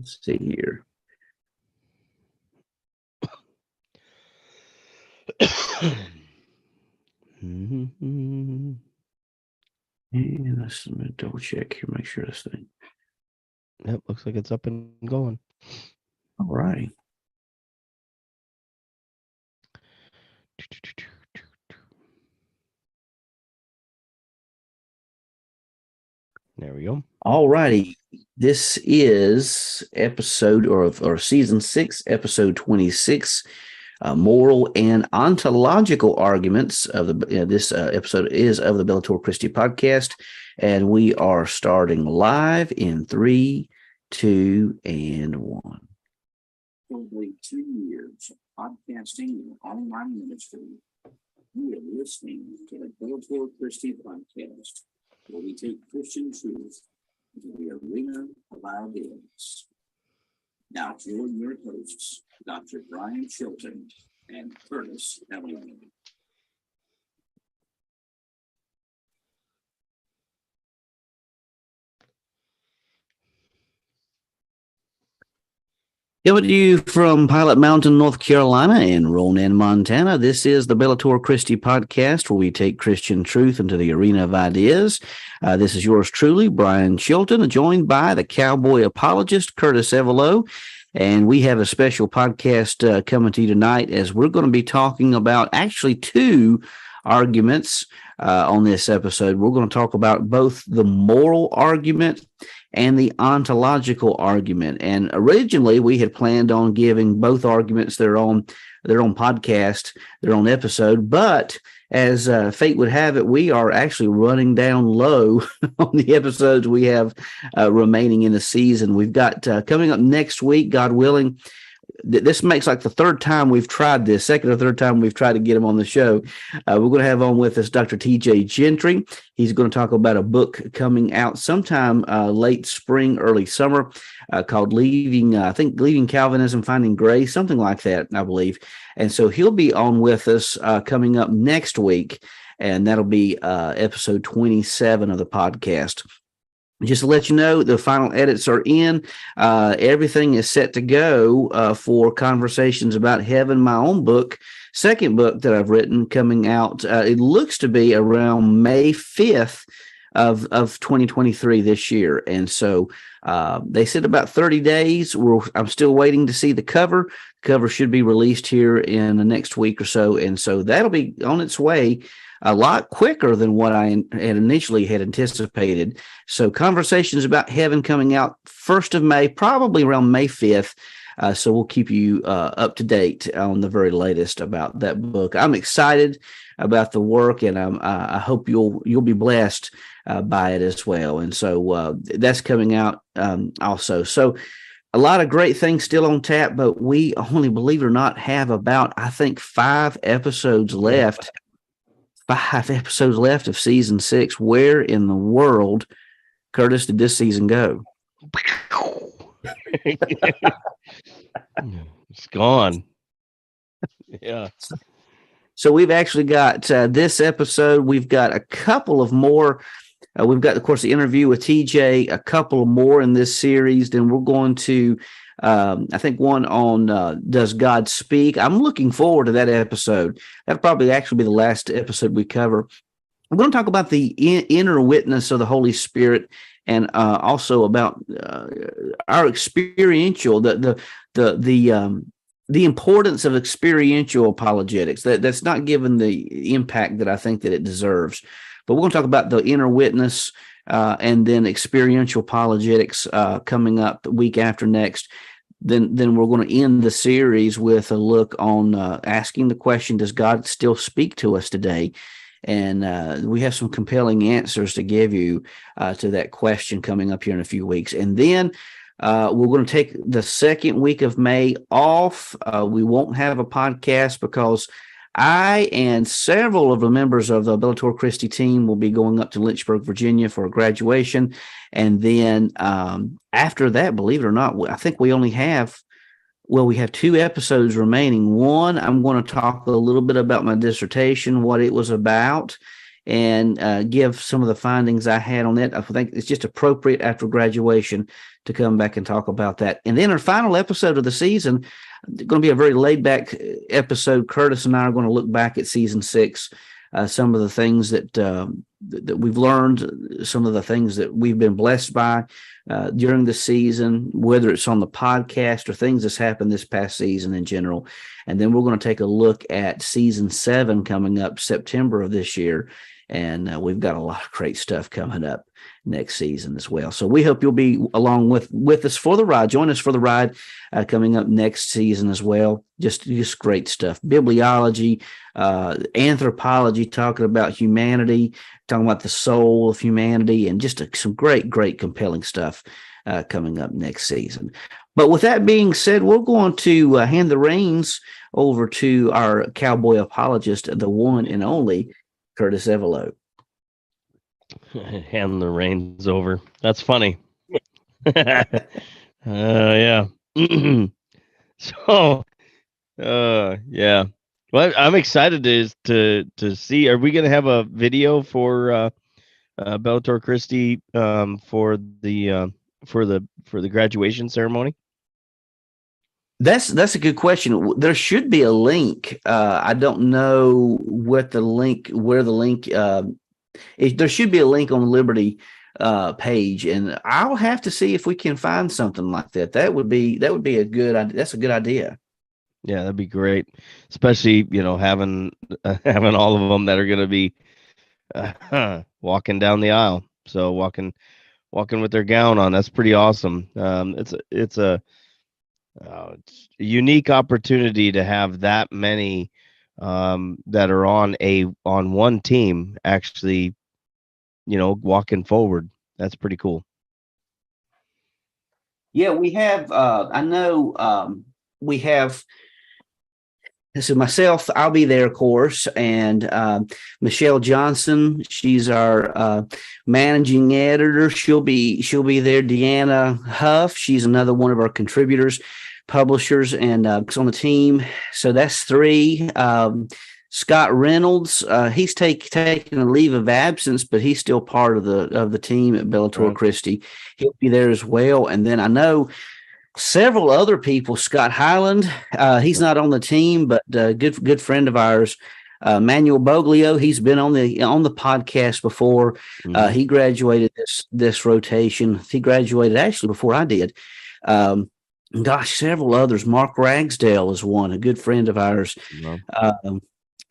Let's see here. And let's double check here, make sure this thing. Yep, looks like it's up and going. All right. There we go. All righty. This is episode or season 6, episode 26. Moral and ontological arguments of the this episode is of the Bellator Christi podcast, and we are starting live in 3, 2, and 1. Probably 2 years of podcasting and online ministry. You are listening to the Bellator Christi podcast, where we take Christian truth into the arena of ideas. Now, join your hosts, Dr. Brian Chilton and Curtis Evelo. Coming to you from Pilot Mountain, North Carolina, and Ronan, Montana. This is the Bellator Christi podcast, where we take Christian truth into the arena of ideas. This is yours truly, Brian Chilton, joined by the cowboy apologist, Curtis Evelo. And we have a special podcast coming to you tonight, as we're going to be talking about actually 2 arguments on this episode. We're going to talk about both the moral argument and the ontological argument. And originally, we had planned on giving both arguments their own podcast, their own episode. But as fate would have it, we are actually running down low on the episodes we have remaining in the season. We've got coming up next week, God willing. This makes like the third time we've tried this, second or third time we've tried to get him on the show. We're going to have on with us Dr. TJ Gentry. He's going to talk about a book coming out sometime late spring, early summer called Leaving Calvinism, Finding Grace, something like that, I believe. And so he'll be on with us coming up next week, and that'll be episode 27 of the podcast. Just to let you know, the final edits are in. Everything is set to go for Conversations About Heaven, my own book, second book that I've written, coming out. It looks to be around May 5th of 2023 this year. And so they said about 30 days. I'm still waiting to see the cover. The cover should be released here in the next week or so. And so that'll be on its way a lot quicker than what I had initially had anticipated. So Conversations About Heaven coming out 1st of May, probably around May 5th. So we'll keep you up to date on the very latest about that book. I'm excited about the work, and I hope you'll be blessed by it as well. And so that's coming out also. So a lot of great things still on tap, but we only, believe it or not, have about, I think, 5 episodes left. 5 episodes left of season 6. Where in the world, Curtis, did this season go? It's gone. Yeah. So we've actually got this episode. We've got a couple of more. We've got, of course, the interview with TJ, a couple more in this series. Then we're going to, I think, one on Does God Speak? I'm looking forward to that episode. That'll probably actually be the last episode we cover. We're going to talk about the inner witness of the Holy Spirit, and also about our experiential, the importance of experiential apologetics. That's not given the impact that I think that it deserves. But we're going to talk about the inner witness and then experiential apologetics coming up the week after next. Then we're going to end the series with a look on asking the question, does God still speak to us today? And we have some compelling answers to give you to that question coming up here in a few weeks. And then we're going to take the second week of May off. We won't have a podcast because I and several of the members of the Bellator Christi team will be going up to Lynchburg, Virginia for a graduation. And then after that, believe it or not, I think we only have, we have 2 episodes remaining. One, I'm going to talk a little bit about my dissertation, what it was about. and give some of the findings I had on it. I think it's just appropriate after graduation to come back and talk about that. And then our final episode of the season, going to be a very laid back episode. Curtis and I are going to look back at season 6, some of the things that we've learned, some of the things that we've been blessed by during the season, whether it's on the podcast or things that's happened this past season in general. And then we're going to take a look at season 7 coming up September of this year. And we've got a lot of great stuff coming up next season as well. So we hope you'll be along with us for the ride. Join us for the ride coming up next season as well. Just great stuff. Bibliology, anthropology, talking about humanity, talking about the soul of humanity, and just some great, compelling stuff coming up next season. But with that being said, we're going to hand the reins over to our cowboy apologist, the one and only Curtis Evelo. Hand the reins over. That's funny. Yeah. So, yeah. Well, I'm excited to see. Are we going to have a video for Bellator Christi for the graduation ceremony? That's a good question. There should be a link. I don't know where the link. There should be a link on the Liberty page, and I'll have to see if we can find something like that. That would be a good. That's a good idea. Yeah, that'd be great, especially having all of them that are going to be walking down the aisle. So walking with their gown on. That's pretty awesome. It's a unique opportunity to have that many that are on one team actually, walking forward. That's pretty cool. Yeah, we have. I know we have. So myself, I'll be there, of course, and Michelle Johnson, she's our managing editor. She'll be there. Deanna Huff, she's another one of our contributors, publishers, and is on the team. So that's 3. Scott Reynolds, he's taking a leave of absence, but he's still part of the team at Bellator Christi. He'll be there as well. And then I know several other people. Scott Highland, he's not on the team, but good friend of ours, Manuel Boglio. He's been on the podcast before. Mm-hmm. He graduated this rotation. He graduated actually before I did. Several others. Mark Ragsdale is one, a good friend of ours. Mm-hmm.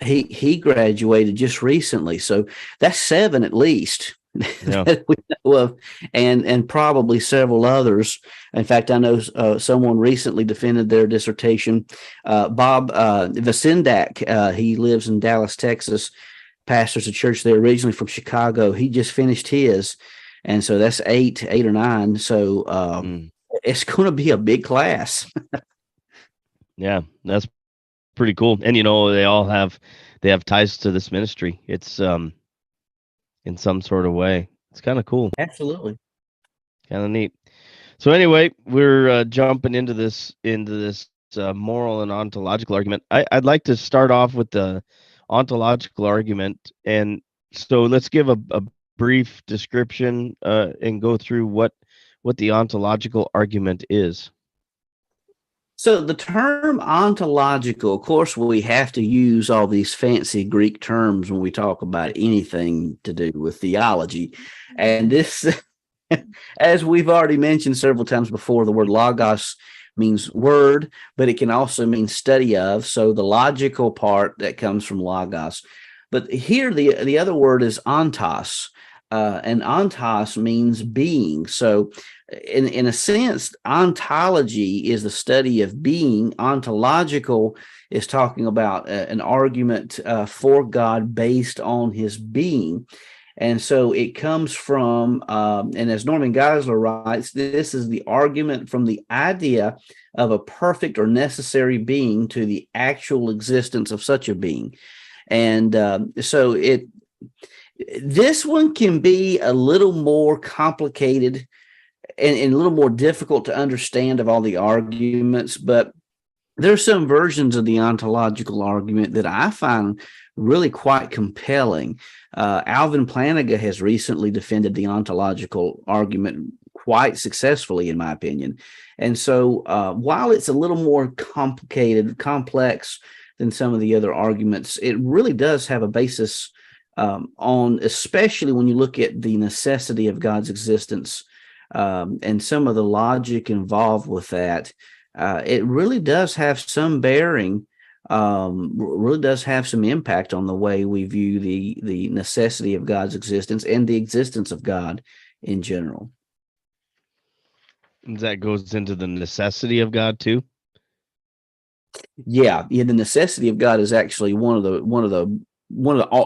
He graduated just recently, so that's 7 at least. Yeah. That we know of, and probably several others. In fact, I know someone recently defended their dissertation. Bob Vasindak, he lives in Dallas, Texas, pastors a church there, originally from Chicago. He just finished his, and so that's 8 or 9. So it's going to be a big class. Yeah, that's pretty cool. And they all have ties to this ministry. It's in some sort of way. It's kind of cool. Absolutely. Kind of neat. So anyway, we're jumping into this moral and ontological argument. I'd like to start off with the ontological argument. And so let's give a brief description and go through what the ontological argument is. So the term ontological, of course, we have to use all these fancy Greek terms when we talk about anything to do with theology. And this, as we've already mentioned several times before, the word logos means word, but it can also mean study of. So the logical part that comes from logos. But here the other word is ontos. And ontos means being. So in a sense, ontology is the study of being. Ontological is talking about an argument for God based on his being. And so it comes from, and as Norman Geisler writes, this is the argument from the idea of a perfect or necessary being to the actual existence of such a being. And so this one can be a little more complicated and a little more difficult to understand of all the arguments, but There's some versions of the ontological argument that I find really quite compelling. Alvin Plantinga has recently defended the ontological argument quite successfully, in my opinion. And so while it's a little more complicated, complex than some of the other arguments, it really does have a basis on, especially when you look at the necessity of God's existence and some of the logic involved with that. It really does have some bearing, really does have some impact on the way we view the necessity of God's existence and the existence of God in general. That goes into the necessity of God too. Yeah, the necessity of God is actually one of the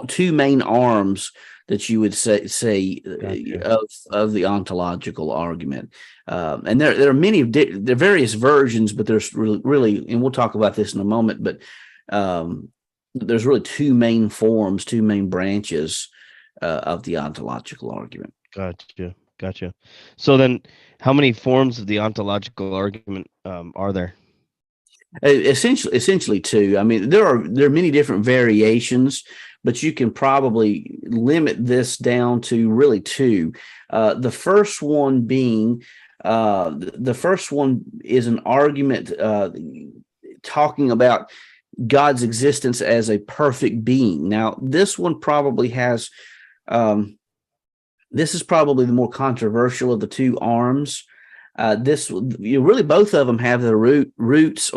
two main arms that you would say Gotcha. of the ontological argument. And there are many, there are various versions, but there's really, and we'll talk about this in a moment, but there's really two main forms, two main branches of the ontological argument. Gotcha. So then, how many forms of the ontological argument are there? Essentially two. I mean, there are many different variations, but you can probably limit this down to really two. The first one being, the first one is an argument talking about God's existence as a perfect being. Now, this one probably has, this is probably the more controversial of the two arms. Really both of them have their roots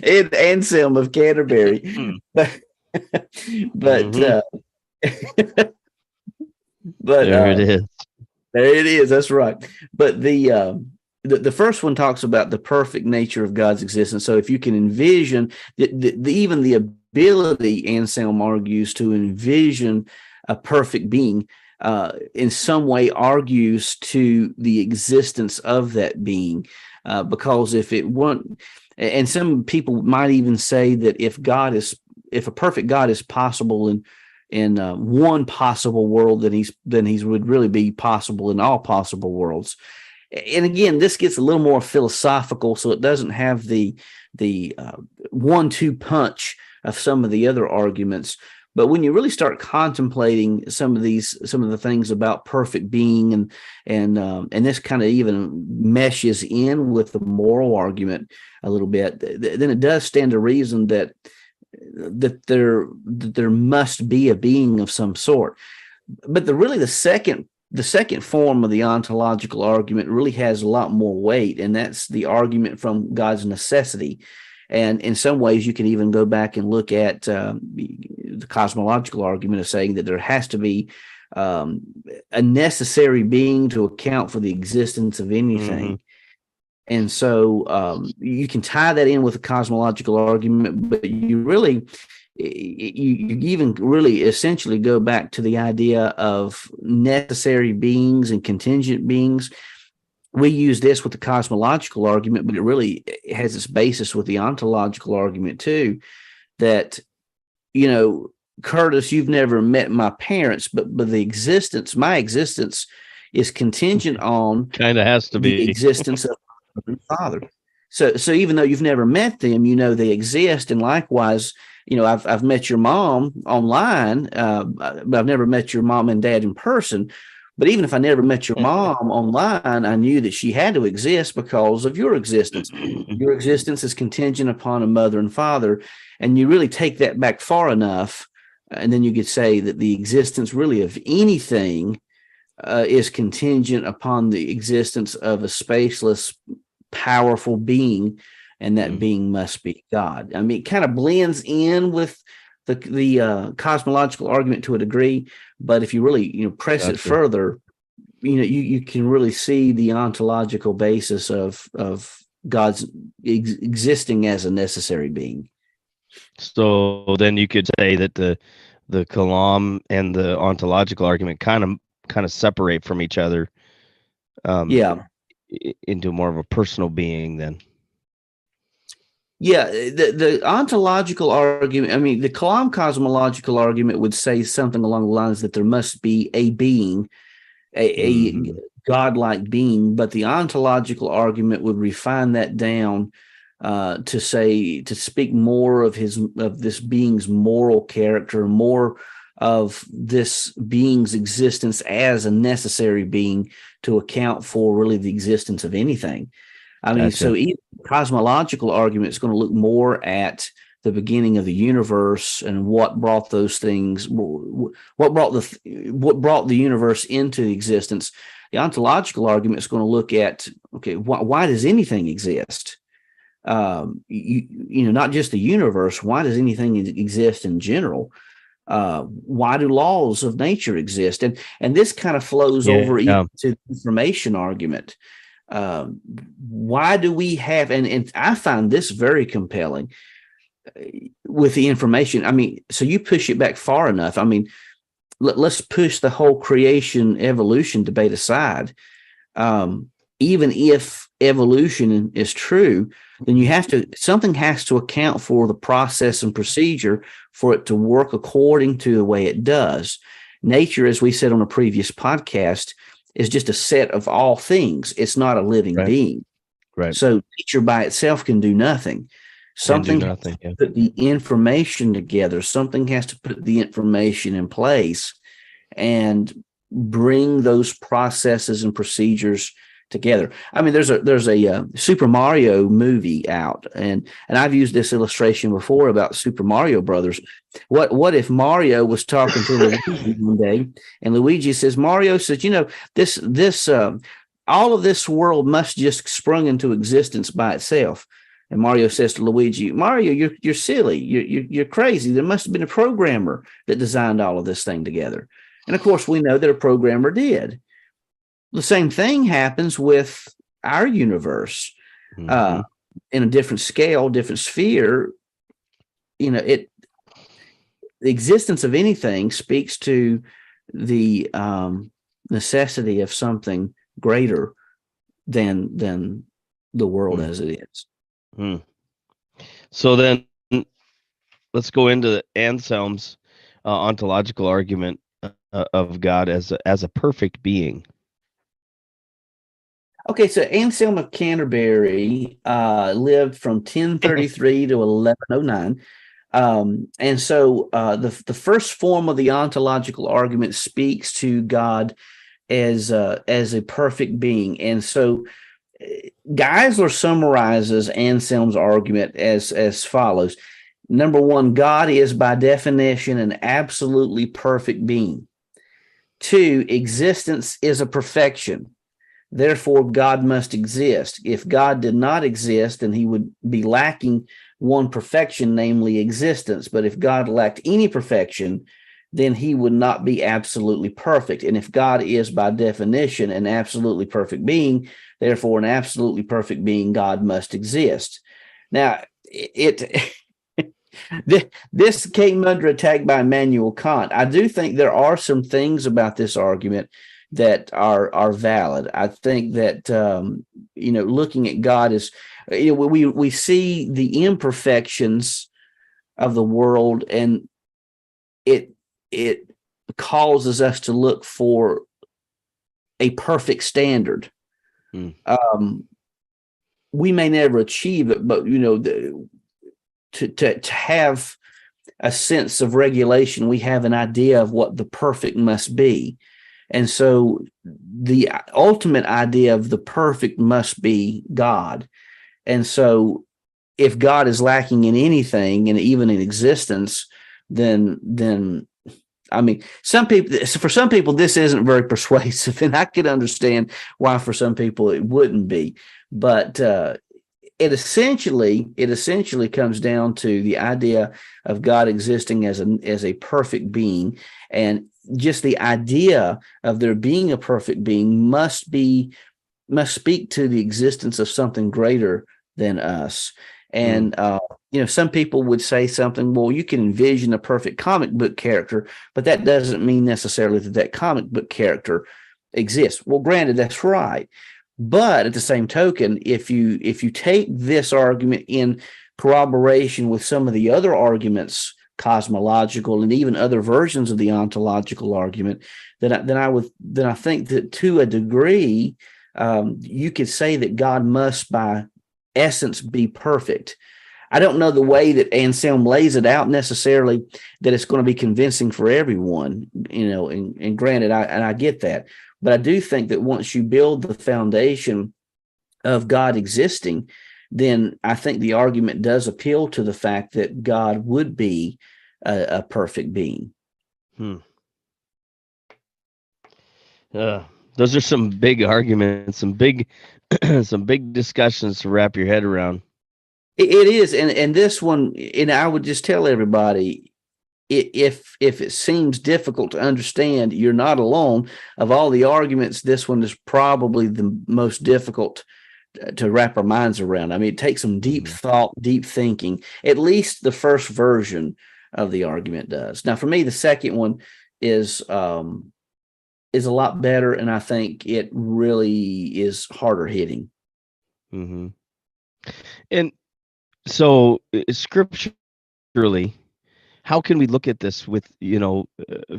in Anselm of Canterbury, but there it is. There it is. That's right. But the first one talks about the perfect nature of God's existence. So if you can envision even the ability, Anselm argues, to envision a perfect being, in some way argues to the existence of that being, because if it weren't, and some people might even say that if a perfect God is possible in one possible world, then he's would really be possible in all possible worlds. And again, this gets a little more philosophical, so it doesn't have the 1-2 punch of some of the other arguments. But when you really start contemplating some of the things about perfect being, and this kind of even meshes in with the moral argument a little bit, then it does stand to reason that there must be a being of some sort. But the second form of the ontological argument really has a lot more weight, and that's the argument from God's necessity. And in some ways, you can even go back and look at the cosmological argument of saying that there has to be a necessary being to account for the existence of anything. Mm-hmm. And so you can tie that in with the cosmological argument, but you even really essentially go back to the idea of necessary beings and contingent beings. We use this with the cosmological argument, but it really has its basis with the ontological argument too, that, Curtis, you've never met my parents, but my existence is contingent on kind of has to be the existence of my father. So even though you've never met them, they exist. And likewise, I've met your mom online, but I've never met your mom and dad in person. But even if I never met your mom online, I knew that she had to exist because of your existence. Your existence is contingent upon a mother and father. And you really take that back far enough, and then you could say that the existence really of anything is contingent upon the existence of a spaceless, powerful being, and that being must be God. I mean, it kind of blends in with the cosmological argument to a degree, but if you really press it further, you can really see the ontological basis of God's existing as a necessary being. So then you could say that the kalam and the ontological argument kind of separate from each other, into more of a personal being then. Yeah, the ontological argument, the Kalam cosmological argument would say something along the lines that there must be a being, godlike being, but the ontological argument would refine that down to speak more of this being's moral character, more of this being's existence as a necessary being to account for really the existence of anything. I mean, so even the cosmological argument is going to look more at the beginning of the universe and what brought those things, what brought the universe into existence. The ontological argument is going to look at, okay, why does anything exist? Not just the universe. Why does anything exist in general? Why do laws of nature exist? And this kind of flows over into the information argument. Why do we have, and I find this very compelling with the information. I mean, so you push it back far enough. I mean, let's push the whole creation evolution debate aside. Even if evolution is true, then something has to account for the process and procedure for it to work according to the way it does. Nature, as we said on a previous podcast, is just a set of all things. It's not a living being. Right. So nature by itself can do nothing. Something has to put the information together. Something has to put the information in place and bring those processes and procedures together. I mean, there's a Super Mario movie out, and I've used this illustration before about Super Mario Brothers. What if Mario was talking to Luigi one day, and Luigi says, Mario says, this all of this world must just sprung into existence by itself. And Mario says to Luigi, Mario, you're silly. You're crazy. There must have been a programmer that designed all of this thing together. And of course, we know that a programmer did. The same thing happens with our universe in a different scale, different sphere. The existence of anything speaks to the necessity of something greater than the world as it is. So then let's go into Anselm's ontological argument of God as a perfect being. Okay, so Anselm of Canterbury lived from 1033 to 1109. And so the first form of the ontological argument speaks to God as a perfect being. And so Geisler summarizes Anselm's argument as follows. Number one, God is by definition an absolutely perfect being. Two, existence is a perfection. Therefore, God must exist. If God did not exist, then he would be lacking one perfection, namely existence. But if God lacked any perfection, then he would not be absolutely perfect. And if God is by definition an absolutely perfect being, therefore an absolutely perfect being, God must exist. Now, this came under attack by Immanuel Kant. I do think there are some things about this argument that are valid. I think that looking at God is, we see the imperfections of the world, and it causes us to look for a perfect standard. We may never achieve it, but to have a sense of regulation, we have an idea of what the perfect must be. And so the ultimate idea of the perfect must be God. And so if God is lacking in anything, and even in existence, then I mean, for some people, this isn't very persuasive, and I could understand why for some people it wouldn't be. But it essentially comes down to the idea of God existing as a perfect being, and just the idea of there being a perfect being must speak to the existence of something greater than us. And some people would say something, well, you can envision a perfect comic book character, but that doesn't mean necessarily that comic book character exists. Well, granted, that's right. But at the same token, if you take this argument in corroboration with some of the other arguments cosmological, and even other versions of the ontological argument, then I think that to a degree, you could say that God must, by essence, be perfect. I don't know the way that Anselm lays it out necessarily that it's going to be convincing for everyone, and granted, I get that. But I do think that once you build the foundation of God existing, then I think the argument does appeal to the fact that God would be a perfect being. Those are some big arguments, some big discussions to wrap your head around. It is, and this one, and I would just tell everybody, if it seems difficult to understand, you're not alone. Of all the arguments, this one is probably the most difficult to wrap our minds around. I mean, it takes some deep thought, deep thinking. At least the first version of the argument does. Now, for me, the second one is a lot better, and I think it really is harder hitting. Mm-hmm. And so, scripturally, how can we look at this with,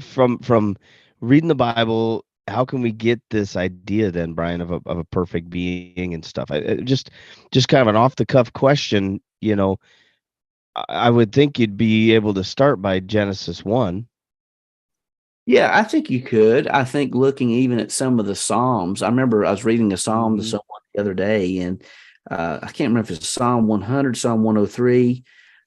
from reading the Bible? How can we get this idea then, Brian, of a perfect being and stuff? Just kind of an off the cuff question. I would think you'd be able to start by Genesis 1. Yeah, I think you could. I think looking even at some of the Psalms, I remember I was reading a Psalm to someone the other day, and I can't remember if it's Psalm 100, Psalm 103.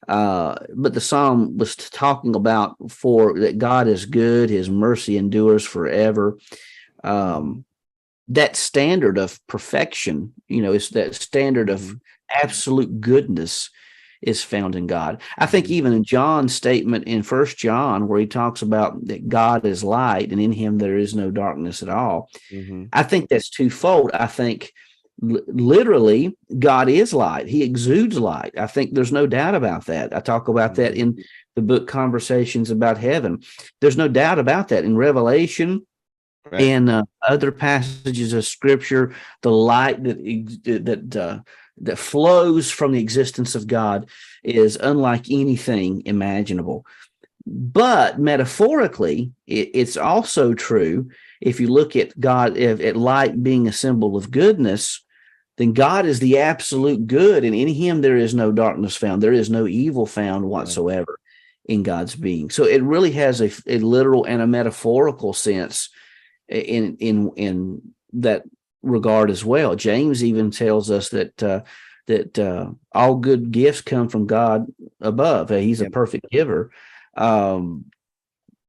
But the Psalm was talking about that God is good, his mercy endures forever. That standard of perfection, it's that standard of absolute goodness is found in God. I think even in John's statement in 1 John, where he talks about that God is light and in him there is no darkness at all, I think that's twofold. I think literally God is light. He exudes light. I think there's no doubt about that. I talk about that in the book Conversations About Heaven. There's no doubt about that. In Revelation and other passages of Scripture, the light that flows from the existence of God is unlike anything imaginable. But metaphorically, it's also true. If you look at God, at light being a symbol of goodness, then God is the absolute good, and in him there is no darkness found. There is no evil found whatsoever in God's being. So it really has a literal and a metaphorical sense in that regard as well. James even tells us that all good gifts come from God above. He's a perfect giver.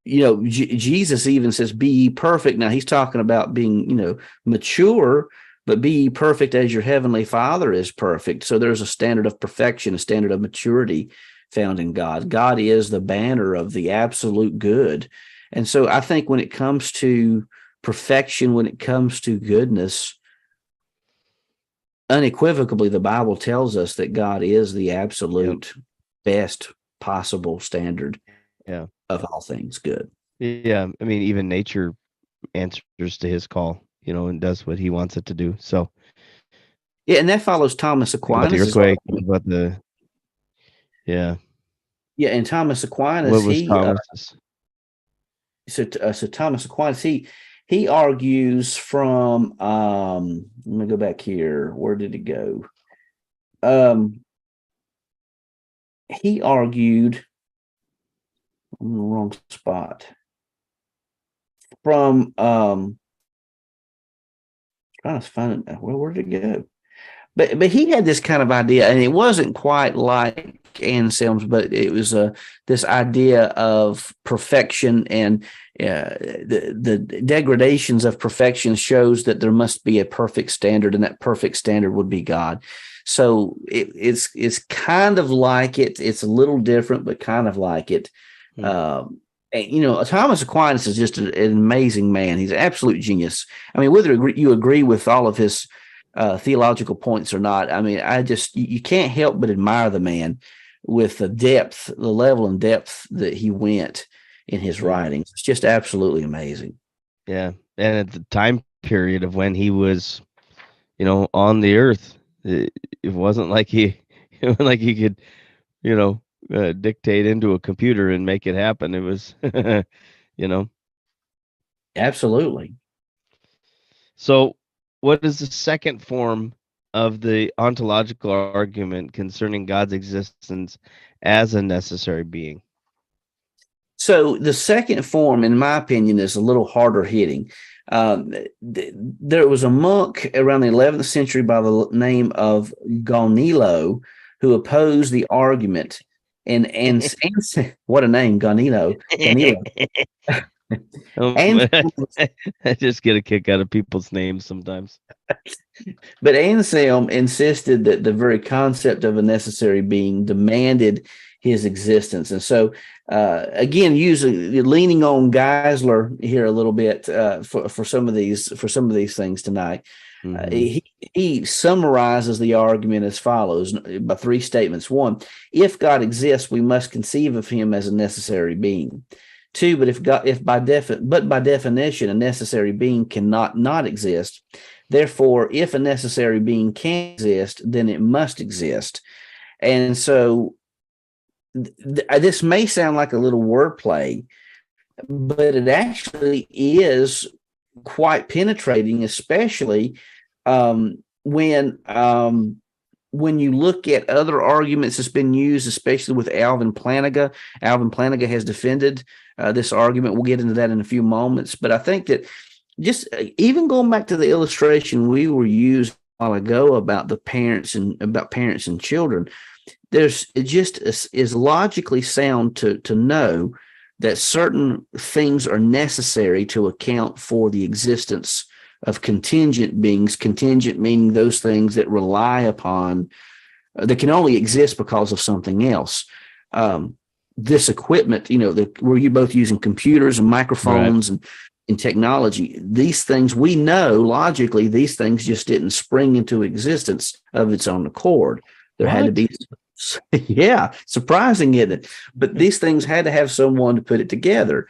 Jesus even says, "Be ye perfect." Now he's talking about being, mature, but be ye perfect as your heavenly Father is perfect. So there's a standard of perfection, a standard of maturity found in God. God is the banner of the absolute good. And so I think when it comes to perfection, when it comes to goodness, unequivocally, the Bible tells us that God is the absolute best possible standard of all things good. Yeah. I mean, even nature answers to his call, and does what he wants it to do. So, yeah, and that follows Thomas Aquinas. The earthquake, and Thomas Aquinas. What was Thomas's? So Thomas Aquinas, he argues from. Let me go back here. Where did it go? He argued. I'm in the wrong spot. From trying to find it. Where did it go? But he had this kind of idea, and it wasn't quite like Anselm's, but it was this idea of perfection, and the degradations of perfection shows that there must be a perfect standard, and that perfect standard would be God. So it's kind of like it. It's a little different, but kind of like it. And, Thomas Aquinas is just an amazing man. He's an absolute genius. I mean, whether you agree with all of his theological points or not, I mean, you can't help but admire the man with the level and depth that he went in his writings. It's just absolutely amazing. Yeah. And at the time period of when he was, on the earth, it wasn't like he could, dictate into a computer and make it happen. It was, Absolutely. So, what is the second form of the ontological argument concerning God's existence as a necessary being? So the second form, in my opinion, is a little harder hitting. There was a monk around the 11th century by the name of Gonilo who opposed the argument. And what a name, Gonilo. I just get a kick out of people's names sometimes. But Anselm insisted that the very concept of a necessary being demanded his existence. And so, again, leaning on Geisler here a little bit for some of these things tonight. Mm-hmm. He summarizes the argument as follows by three statements. One, if God exists, we must conceive of him as a necessary being. Two, but by definition, a necessary being cannot not exist. Therefore, if a necessary being can exist, then it must exist. And so this may sound like a little wordplay, but it actually is quite penetrating, especially when you look at other arguments that's been used, especially with Alvin Plantinga. Alvin Plantinga has defended this argument. We'll get into that in a few moments. But I think that just even going back to the illustration we were used a while ago about parents and children, it just is logically sound to know that certain things are necessary to account for the existence of contingent beings. Contingent meaning those things that rely upon, that can only exist because of something else. This equipment, were you both using computers and microphones, right, and technology? These things, we know logically, these things just didn't spring into existence of its own accord. There had to be, yeah, surprising, isn't it? But these things had to have someone to put it together.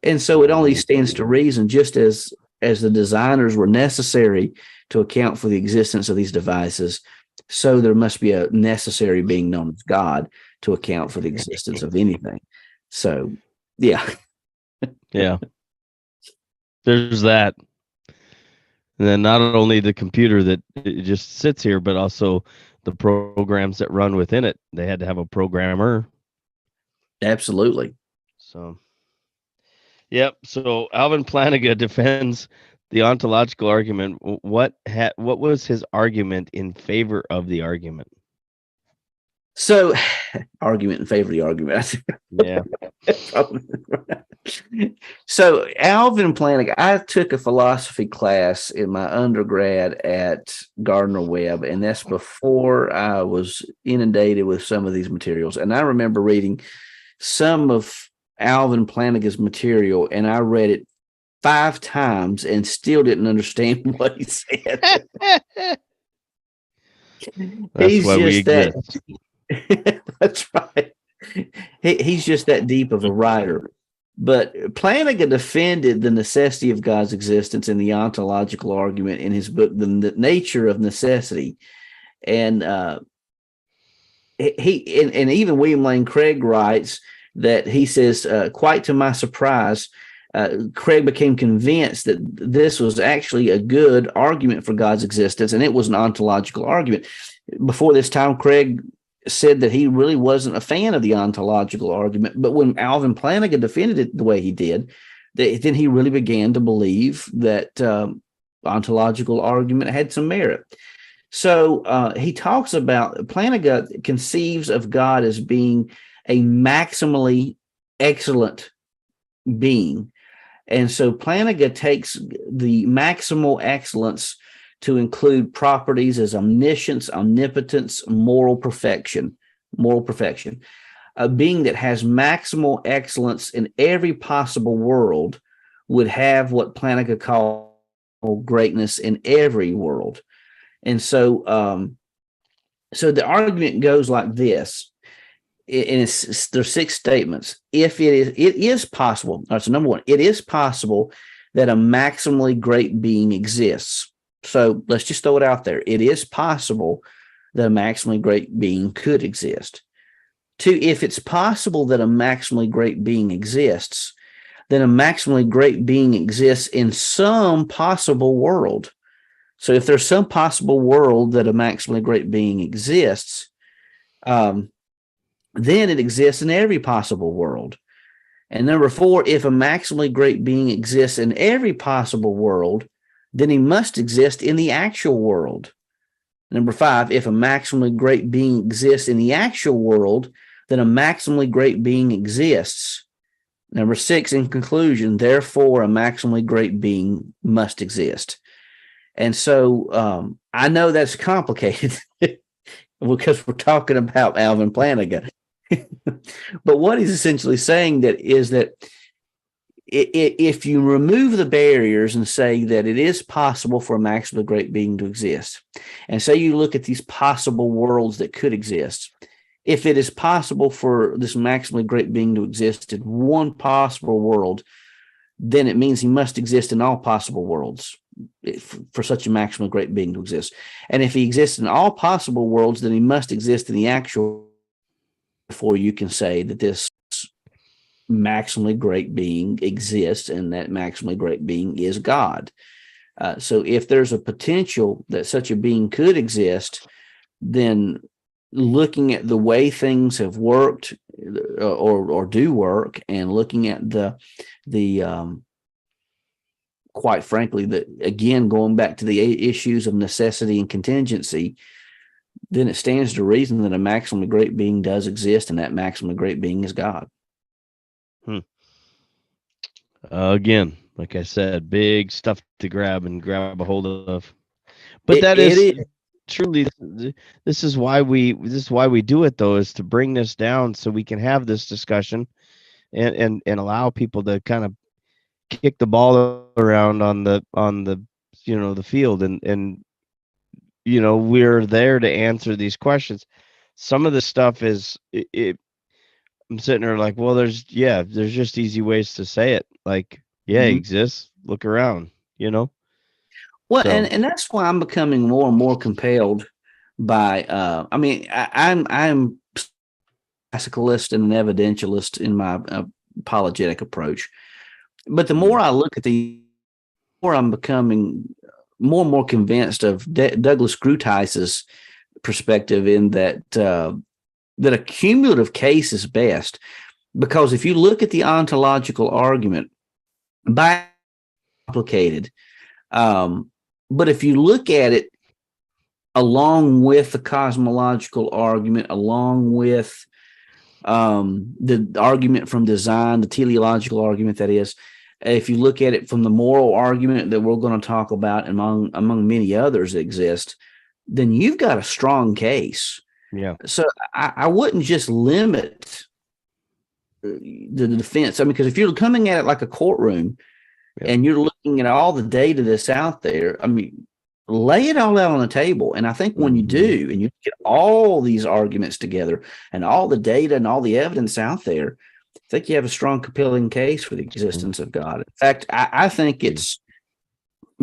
And so it only stands to reason, just as the designers were necessary to account for the existence of these devices, so there must be a necessary being known as God to account for the existence of anything. So, yeah. Yeah. There's that. And then not only the computer that it just sits here, but also the programs that run within it. They had to have a programmer. Absolutely. So, yep. So Alvin Plantinga defends the ontological argument. What was his argument in favor of the argument? So, argument in favor of the argument. Yeah. So Alvin Plantinga, I took a philosophy class in my undergrad at Gardner-Webb, and that's before I was inundated with some of these materials. And I remember reading some of Alvin Plantinga's material, and I read it 5 times and still didn't understand what he said. That's why we exist. That's right. He's just that deep of a writer. But Plantinga defended the necessity of God's existence in the ontological argument in his book, The Nature of Necessity. And even William Lane Craig writes that he says, quite to my surprise, Craig became convinced that this was actually a good argument for God's existence, and it was an ontological argument. Before this time, Craig said that he really wasn't a fan of the ontological argument, but when Alvin Plantinga defended it the way he did, then he really began to believe that ontological argument had some merit. So he talks about, Plantinga conceives of God as being a maximally excellent being. And so Plantinga takes the maximal excellence to include properties as omniscience, omnipotence, moral perfection. A being that has maximal excellence in every possible world would have what Plantinga called greatness in every world. And so, so the argument goes like this, and there's 6 statements. It is possible. All right, so number 1, it is possible that a maximally great being exists. So let's just throw it out there. It is possible that a maximally great being could exist. to if it's possible that a maximally great being exists, then a maximally great being exists in some possible world. So if there's some possible world that a maximally great being exists, then it exists in every possible world. And number 4, if a maximally great being exists in every possible world, then he must exist in the actual world. Number 5, if a maximally great being exists in the actual world, then a maximally great being exists. Number 6, in conclusion, therefore, a maximally great being must exist. And so I know that's complicated because we're talking about Alvin Plantinga. But what he's essentially saying that is that if you remove the barriers and say that it is possible for a maximally great being to exist, and say you look at these possible worlds that could exist, if it is possible for this maximally great being to exist in one possible world, then it means he must exist in all possible worlds for such a maximally great being to exist. And if he exists in all possible worlds, then he must exist in the actual before you can say that this maximally great being exists and that maximally great being is God. So if there's a potential that such a being could exist, then looking at the way things have worked or do work, and looking at the quite frankly, again, going back to the issues of necessity and contingency, then it stands to reason that a maximally great being does exist, and that maximally great being is God. Again, like I said, big stuff to grab a hold of. But that is truly, this is why we do it, though, is to bring this down so we can have this discussion and allow people to kind of kick the ball around on the the field, and we're there to answer these questions. Some of the stuff is I'm sitting there like, well, there's just easy ways to say it. Like, it exists. Look around, Well, so. and that's why I'm becoming more and more compelled by. I'm classicalist and an evidentialist in my apologetic approach, but the more I look at the more I'm becoming more and more convinced of Douglas Groothuis's perspective in that that a cumulative case is best, because if you look at the ontological argument, by complicated, but if you look at it along with the cosmological argument, along with the argument from design, the teleological argument, that is, if you look at it from the moral argument that we're going to talk about, among many others that exist, then you've got a strong case. Yeah. So I wouldn't just limit the defense. I mean, because if you're coming at it like a courtroom and you're looking at all the data that's out there, I mean, lay it all out on the table. And I think when you do, and you get all these arguments together and all the data and all the evidence out there, I think you have a strong, compelling case for the existence of God. In fact, I think it's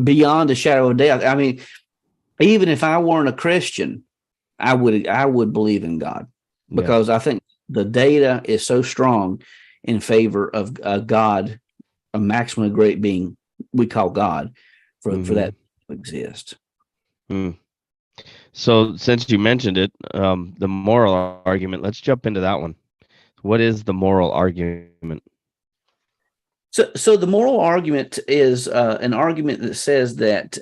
beyond a shadow of a doubt. I mean, even if I weren't a Christian, I would believe in God, because I think the data is so strong in favor of God, a maximally great being we call God, for that to exist. So since you mentioned it, the moral argument, let's jump into that one. What is the moral argument? So the moral argument is an argument that says that,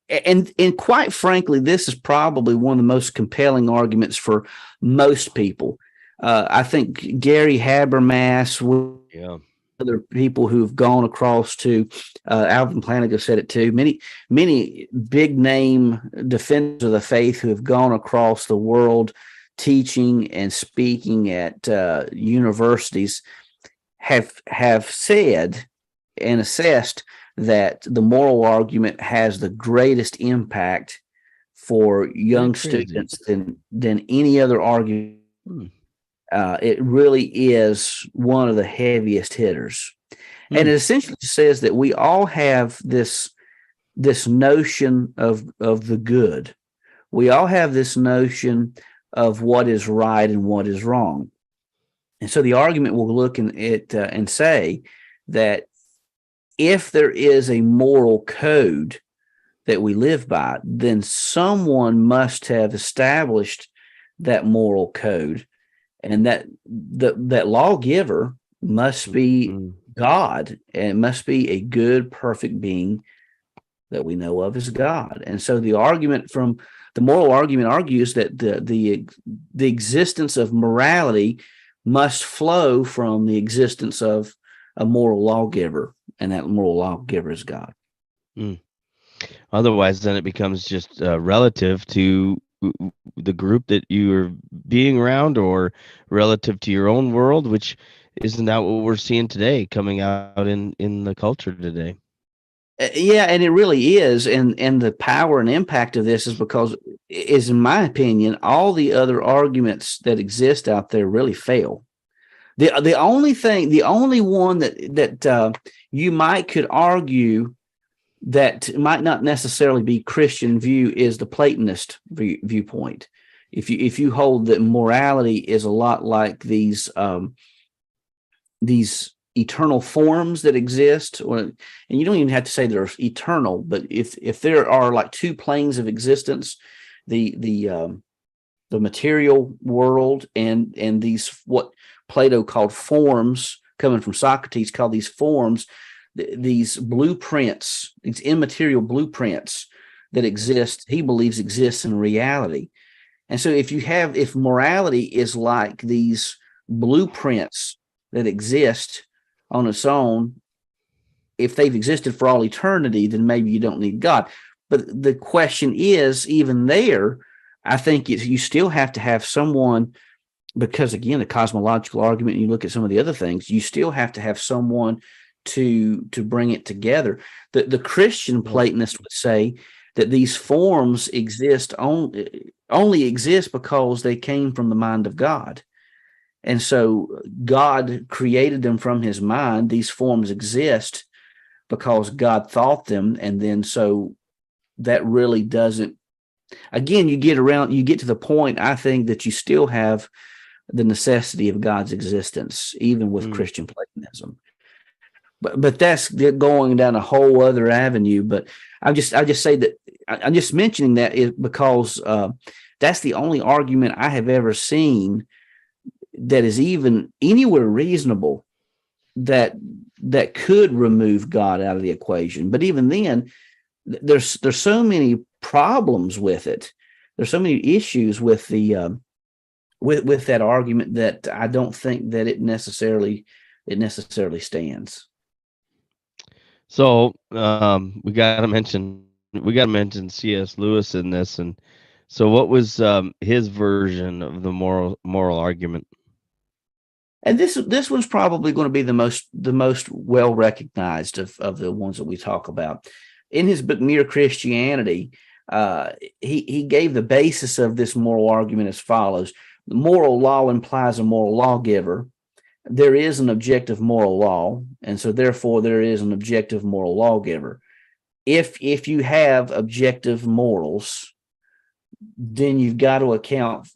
and quite frankly, this is probably one of the most compelling arguments for most people. I think Gary Habermas, other people who've gone across to, Alvin Plantinga said it too. Many big name defenders of the faith who have gone across the world teaching and speaking at universities have said and assessed that the moral argument has the greatest impact for young students than any other argument. It really is one of the heaviest hitters. And it essentially says that we all have this notion of the good. We all have this notion of what is right and what is wrong. And so the argument will look and say that if there is a moral code that we live by, then someone must have established that moral code, and that that lawgiver must be God, and it must be a good, perfect being that we know of as God. And so the moral argument argues that the existence of morality must flow from the existence of a moral lawgiver, and that moral lawgiver is God. Otherwise, then it becomes just relative to the group that you are being around, or relative to your own world, which isn't that what we're seeing today coming out in the culture today. Yeah, and it really is. And the power and impact of this is in my opinion, all the other arguments that exist out there really fail. The only one that you could argue that might not necessarily be Christian view is the Platonist viewpoint. If you hold that morality is a lot like these eternal forms that exist, and you don't even have to say they're eternal, but if there are like two planes of existence, the material world and these what Plato called forms, coming from Socrates, called these forms, these blueprints, these immaterial blueprints that exist, he believes exists in reality. And so if morality is like these blueprints that exist on its own, if they've existed for all eternity, then maybe you don't need God. But the question is, even there, I think you still have to have someone, because again, the cosmological argument, and you look at some of the other things, you still have to have someone to bring it together. The Christian Platonist would say that these forms only exist because they came from the mind of God. And so God created them from his mind. These forms exist because God thought them. And then so that really doesn't, again, you get to the point, I think, that you still have the necessity of God's existence, even with Christian Platonism. But that's going down a whole other avenue. But I just say that I'm just mentioning that is because that's the only argument I have ever seen that is even anywhere reasonable that could remove God out of the equation. But even then, there's so many problems with it. There's so many issues with the with that argument that I don't think that it necessarily stands. So we got to mention C.S. Lewis in this, and so what was his version of the moral argument? And this one's probably going to be the most well recognized of the ones that we talk about. In his book Mere Christianity, he gave the basis of this moral argument as follows: the moral law implies a moral lawgiver. There is an objective moral law, and so therefore there is an objective moral lawgiver. If you have objective morals, then you've got to account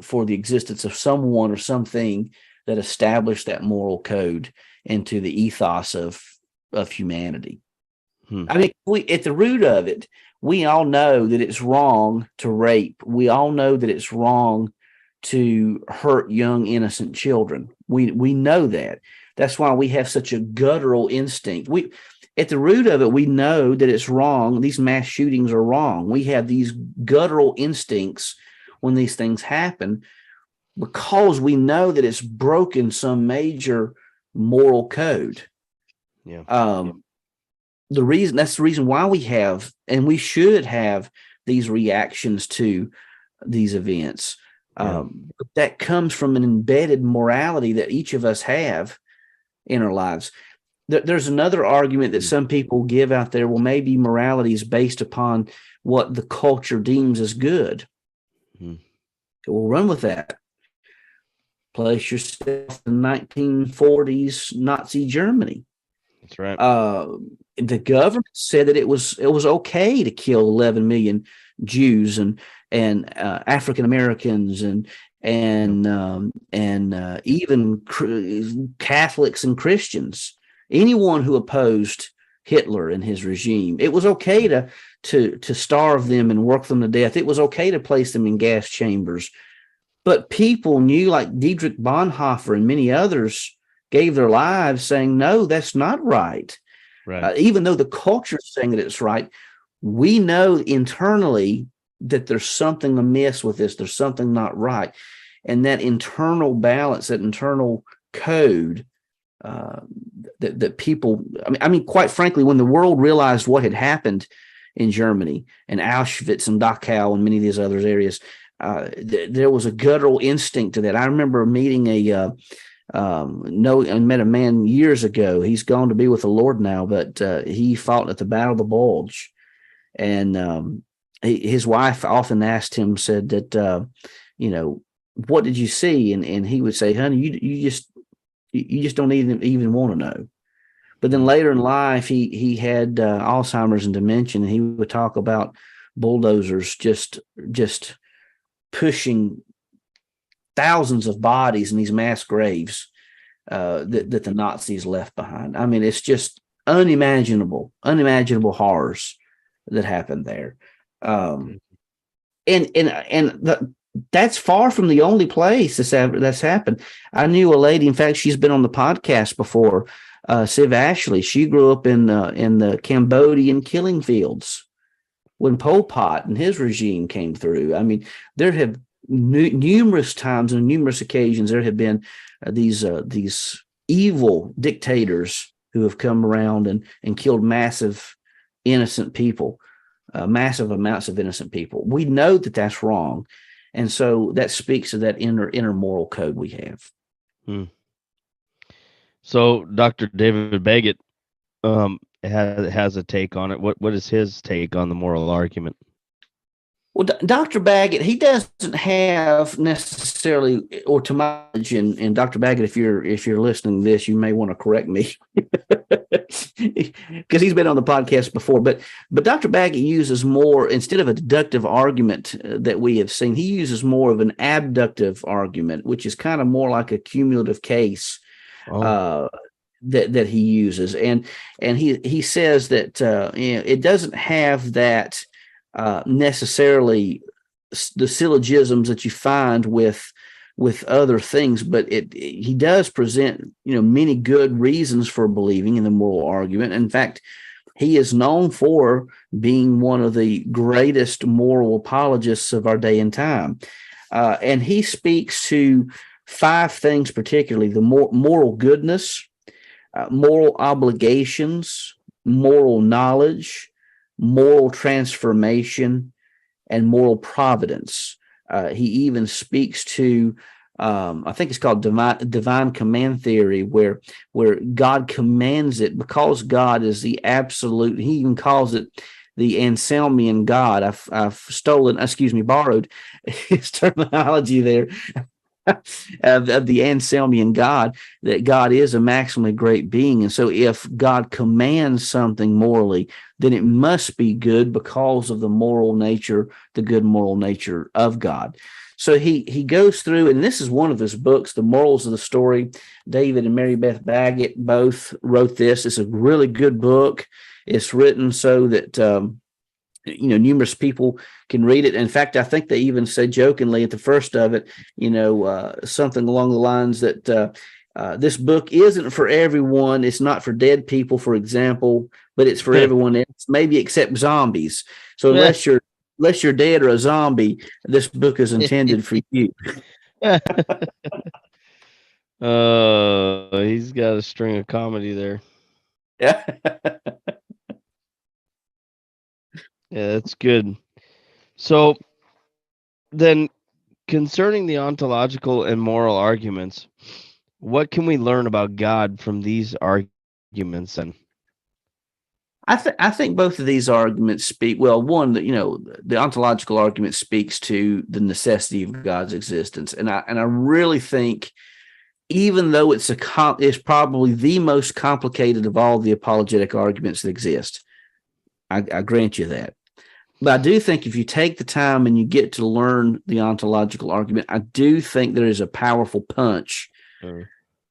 for the existence of someone or something that established that moral code into the ethos of humanity. I mean, at the root of it, we all know that it's wrong to rape. We all know that it's wrong to hurt young, innocent children. We know that. That's why we have such a guttural instinct. At the root of it, we know that it's wrong. These mass shootings are wrong. We have these guttural instincts when these things happen because we know that it's broken some major moral code. Yeah. That's the reason why we have, and we should have, these reactions to these events. But that comes from an embedded morality that each of us have in our lives. There's another argument that some people give out there. Well, maybe morality is based upon what the culture deems as good. We'll run with that. Place yourself in 1940s Nazi Germany. That's right. The government said that it was okay to kill 11 million Jews, and and African Americans and even Catholics and Christians, anyone who opposed Hitler and his regime. It was okay to starve them and work them to death. It was okay to place them in gas chambers. But people knew, like Dietrich Bonhoeffer and many others, gave their lives saying, no, that's not right. Right. Even though the culture is saying that it's right, we know internally that there's something amiss with this. There's something not right. And that internal balance, that internal code, that people, I mean, quite frankly, when the world realized what had happened in Germany and Auschwitz and Dachau and many of these other areas, there was a guttural instinct to that. I remember meeting I met a man years ago. He's gone to be with the Lord now, but he fought at the Battle of the Bulge, and his wife often asked him, said that, what did you see? And he would say, honey, you just don't even want to know. But then later in life, he had Alzheimer's and dementia, and he would talk about bulldozers just pushing thousands of bodies in these mass graves that the Nazis left behind. I mean, it's just unimaginable horrors that happened there. That's far from the only place that's happened. I knew a lady, in fact, she's been on the podcast before, Siv Ashley. She grew up in the Cambodian killing fields when Pol Pot and his regime came through. I mean, there have numerous times and numerous occasions there have been these evil dictators who have come around and killed massive innocent people, massive amounts of innocent people. We know that that's wrong. And so that speaks to that inner moral code we have. So Dr. David Baggett has a take on it. What is his take on the moral argument? Well, Dr. Baggett, he doesn't have necessarily, or to my knowledge, and Dr. Baggett, if you're listening to this, you may want to correct me because he's been on the podcast before. But Dr. Baggett uses more, instead of a deductive argument that we have seen, he uses more of an abductive argument, which is kind of more like a cumulative case that he uses, and he says that it doesn't have that. Necessarily the syllogisms that you find with other things, but he does present many good reasons for believing in the moral argument. In fact, he is known for being one of the greatest moral apologists of our day and time, and he speaks to 5 things particularly: the moral goodness, moral obligations, moral knowledge, moral transformation, and moral providence. He even speaks to, I think it's called divine command theory, where God commands it because God is the absolute. He even calls it the Anselmian God. I've borrowed his terminology there. Of the Anselmian God, that God is a maximally great being. And so if God commands something morally, then it must be good because of the moral nature, the good moral nature of God. So he goes through, and this is one of his books, The Morals of the Story. David and Mary Beth Baggett both wrote this. It's a really good book. It's written so that numerous people can read it. In fact, I think they even said jokingly at the first of it, something along the lines that this book isn't for everyone. It's not for dead people, for example, but it's for everyone else, maybe except zombies. So unless you're dead or a zombie, this book is intended for you. He's got a string of comedy there. Yeah. Yeah, that's good. So then, concerning the ontological and moral arguments, what can we learn about God from these arguments? And I think both of these arguments speak, well, one, that the ontological argument speaks to the necessity of God's existence, and I really think, even though it's probably the most complicated of all the apologetic arguments that exist, I grant you that. But I do think if you take the time and you get to learn the ontological argument, I do think there is a powerful punch.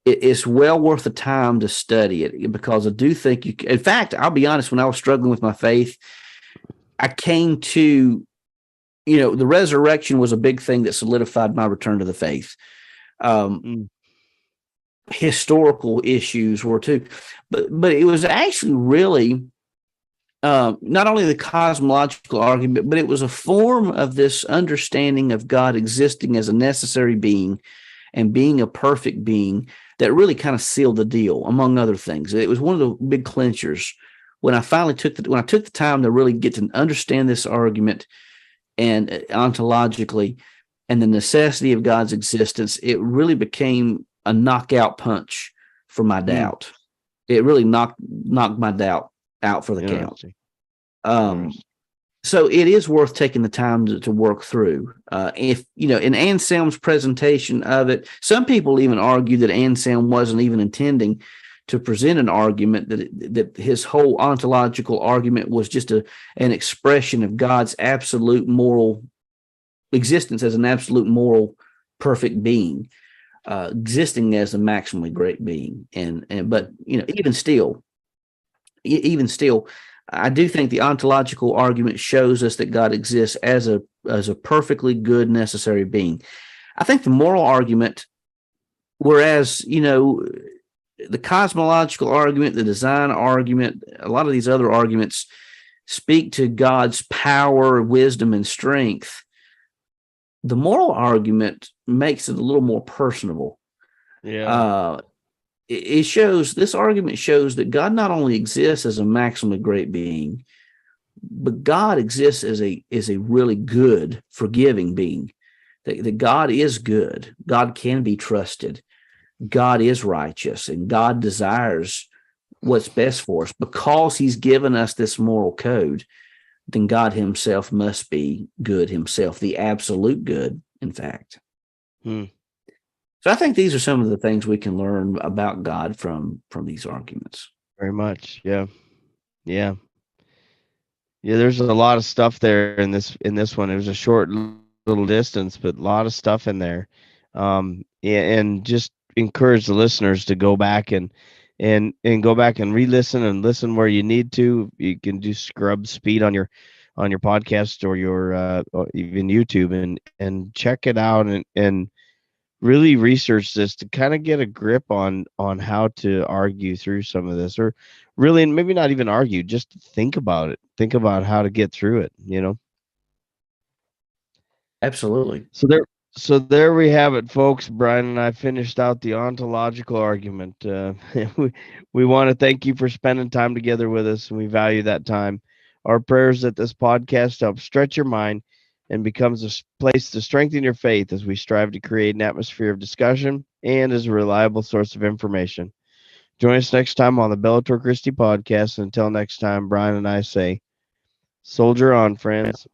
It's well worth the time to study it, because I do think you. In fact, I'll be honest. When I was struggling with my faith, I came to, the resurrection was a big thing that solidified my return to the faith. Historical issues were too, but it was actually really. Not only the cosmological argument, but it was a form of this understanding of God existing as a necessary being and being a perfect being that really kind of sealed the deal, among other things. It was one of the big clinchers when I finally took the time to really get to understand this argument and ontologically and the necessity of God's existence. It really became a knockout punch for my doubt. It really knocked my doubt out for the count. So it is worth taking the time to work through. If in Anselm's presentation of it, some people even argue that Anselm wasn't even intending to present an argument, that his whole ontological argument was just an expression of God's absolute moral existence as an absolute moral perfect being, existing as a maximally great being. But even still, I do think the ontological argument shows us that God exists as a perfectly good, necessary being. I think the moral argument, whereas, the cosmological argument, the design argument, a lot of these other arguments speak to God's power, wisdom, and strength, the moral argument makes it a little more personable. This argument shows that God not only exists as a maximally great being, but God exists as a really good, forgiving being. That God is good. God can be trusted. God is righteous, and God desires what's best for us. Because he's given us this moral code, then God himself must be good himself, the absolute good, in fact. So I think these are some of the things we can learn about God from these arguments. Very much. Yeah. There's a lot of stuff there in this one. It was a short little distance, but a lot of stuff in there. And just encourage the listeners to go back and go back and re-listen and listen where you need to. You can do scrub speed on your podcast or your or even YouTube and check it out and really research this to kind of get a grip on how to argue through some of this, or really, and maybe not even argue, just think about it. Think about how to get through it, Absolutely. So there we have it, folks. Brian and I finished out the ontological argument. We want to thank you for spending time together with us, and we value that time. Our prayers that this podcast helps stretch your mind and becomes a place to strengthen your faith as we strive to create an atmosphere of discussion and as a reliable source of information. Join us next time on the Bellator Christi podcast. Until next time, Brian and I say, soldier on, friends.